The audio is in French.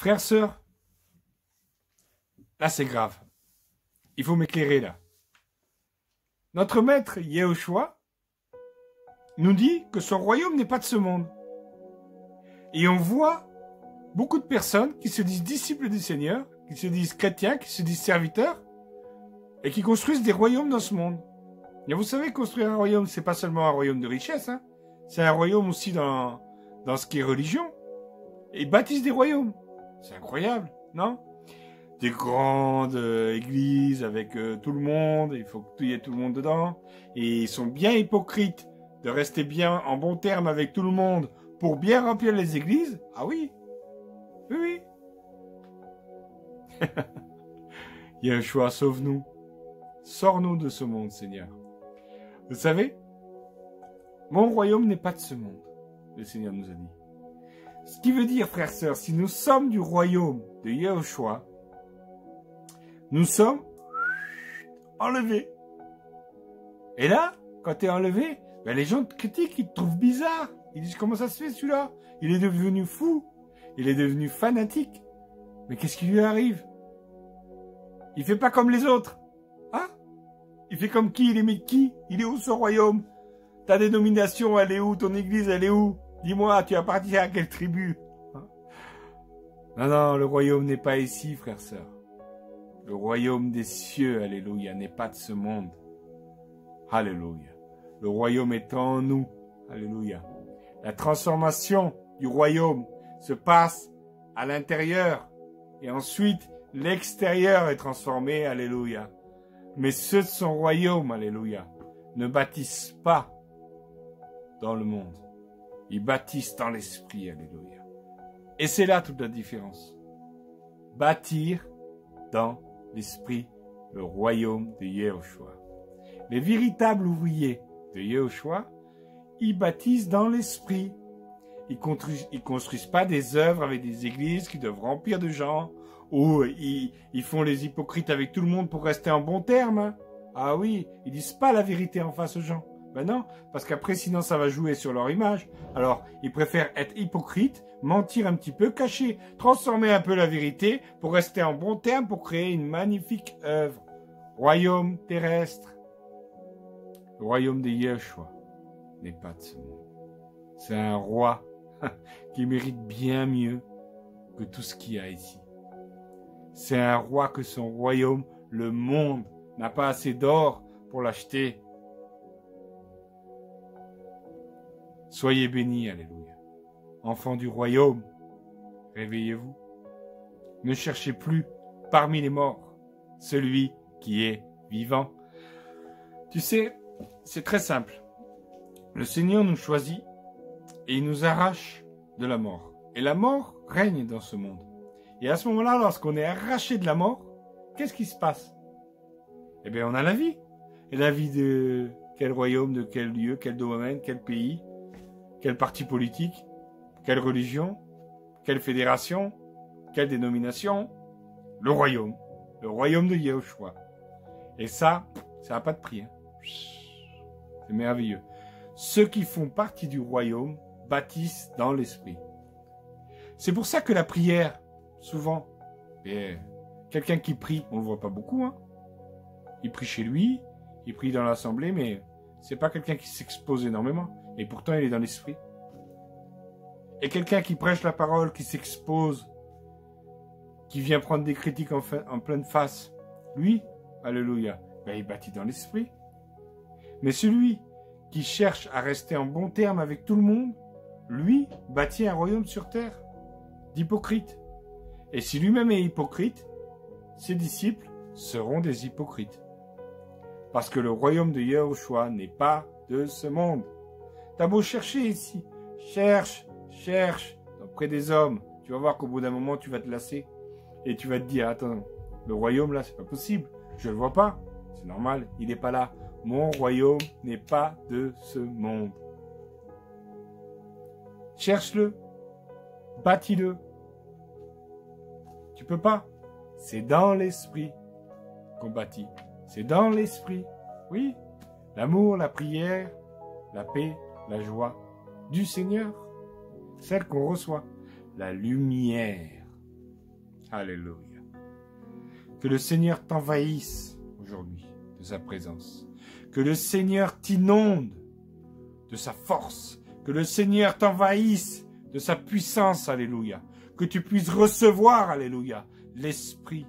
Frères, sœurs, là c'est grave. Il faut m'éclairer là. Notre maître Yehoshua nous dit que son royaume n'est pas de ce monde. Et on voit beaucoup de personnes qui se disent disciples du Seigneur, qui se disent chrétiens, qui se disent serviteurs, et qui construisent des royaumes dans ce monde. Et vous savez, construire un royaume, c'est pas seulement un royaume de richesse, hein. C'est un royaume aussi dans ce qui est religion. Et ils bâtissent des royaumes. C'est incroyable, non? Des grandes églises avec tout le monde, il faut qu'il y ait tout le monde dedans. Et ils sont bien hypocrites de rester bien en bon terme avec tout le monde pour bien remplir les églises. Ah oui, oui, oui. Il y a un choix, sauve-nous. Sors-nous de ce monde, Seigneur. Vous savez, mon royaume n'est pas de ce monde, le Seigneur nous a dit. Ce qui veut dire, frères, sœurs, si nous sommes du royaume de Yehoshua, nous sommes enlevés. Et là, quand tu es enlevé, ben les gens te critiquent, ils te trouvent bizarre. Ils disent, comment ça se fait celui-là? Il est devenu fou. Il est devenu fanatique. Mais qu'est-ce qui lui arrive? Il fait pas comme les autres. Hein? Il fait comme qui? Il imite qui? Il est où son royaume? Ta dénomination, elle est où? Ton église, elle est où? Dis-moi, tu appartiens à quelle tribu? Hein? Non, non, le royaume n'est pas ici, frères, sœurs. Le royaume des cieux, alléluia, n'est pas de ce monde. Alléluia. Le royaume est en nous. Alléluia. La transformation du royaume se passe à l'intérieur. Et ensuite, l'extérieur est transformé. Alléluia. Mais ceux de son royaume, alléluia, ne bâtissent pas dans le monde. Ils bâtissent dans l'esprit. Alléluia. Et c'est là toute la différence. Bâtir dans l'esprit, le royaume de Yehoshua. Les véritables ouvriers de Yehoshua, ils bâtissent dans l'esprit. Ils construisent pas des œuvres avec des églises qui doivent remplir de gens, ou ils font les hypocrites avec tout le monde pour rester en bon terme. Hein. Ah oui, ils disent pas la vérité en face aux gens. Ben non, parce qu'après sinon ça va jouer sur leur image. Alors, ils préfèrent être hypocrites, mentir un petit peu, cacher, transformer un peu la vérité pour rester en bon terme, pour créer une magnifique œuvre. Royaume terrestre. Le royaume de Yehoshua n'est pas de ce monde. C'est un roi qui mérite bien mieux que tout ce qu'il y a ici. C'est un roi que son royaume, le monde, n'a pas assez d'or pour l'acheter. Soyez bénis, alléluia. Enfants du royaume, réveillez-vous. Ne cherchez plus parmi les morts celui qui est vivant. Tu sais, c'est très simple. Le Seigneur nous choisit et il nous arrache de la mort. Et la mort règne dans ce monde. Et à ce moment-là, lorsqu'on est arraché de la mort, qu'est-ce qui se passe? Eh bien, on a la vie. Et la vie de quel royaume, de quel lieu, quel domaine, quel pays, quel parti politique, quelle religion, quelle fédération, quelle dénomination? Le royaume de Yehoshua. Et ça n'a pas de prix. Hein. C'est merveilleux. Ceux qui font partie du royaume bâtissent dans l'esprit. C'est pour ça que la prière, souvent, quelqu'un qui prie, on ne le voit pas beaucoup. Hein. Il prie chez lui, il prie dans l'assemblée, mais c'est pas quelqu'un qui s'expose énormément. Et pourtant, il est dans l'esprit. Et quelqu'un qui prêche la parole, qui s'expose, qui vient prendre des critiques en pleine face, lui, alléluia, ben, il bâtit dans l'esprit. Mais celui qui cherche à rester en bon terme avec tout le monde, lui, bâtit un royaume sur terre, d'hypocrites. Et si lui-même est hypocrite, ses disciples seront des hypocrites. Parce que le royaume de Yehoshua n'est pas de ce monde. T'as beau chercher ici, cherche auprès des hommes. Tu vas voir qu'au bout d'un moment, tu vas te lasser. Et tu vas te dire, attends, le royaume là, c'est pas possible. Je le vois pas. C'est normal, il n'est pas là. Mon royaume n'est pas de ce monde. Cherche-le. Bâtis-le. Tu peux pas. C'est dans l'esprit qu'on bâtit. C'est dans l'esprit. Oui. L'amour, la prière, la paix, la joie du Seigneur. Celle qu'on reçoit. La lumière Alléluia. Que le Seigneur t'envahisse aujourd'hui de sa présence. Que le Seigneur t'inonde de sa force. Que le Seigneur t'envahisse de sa puissance. Alléluia. Que tu puisses recevoir, alléluia, l'Esprit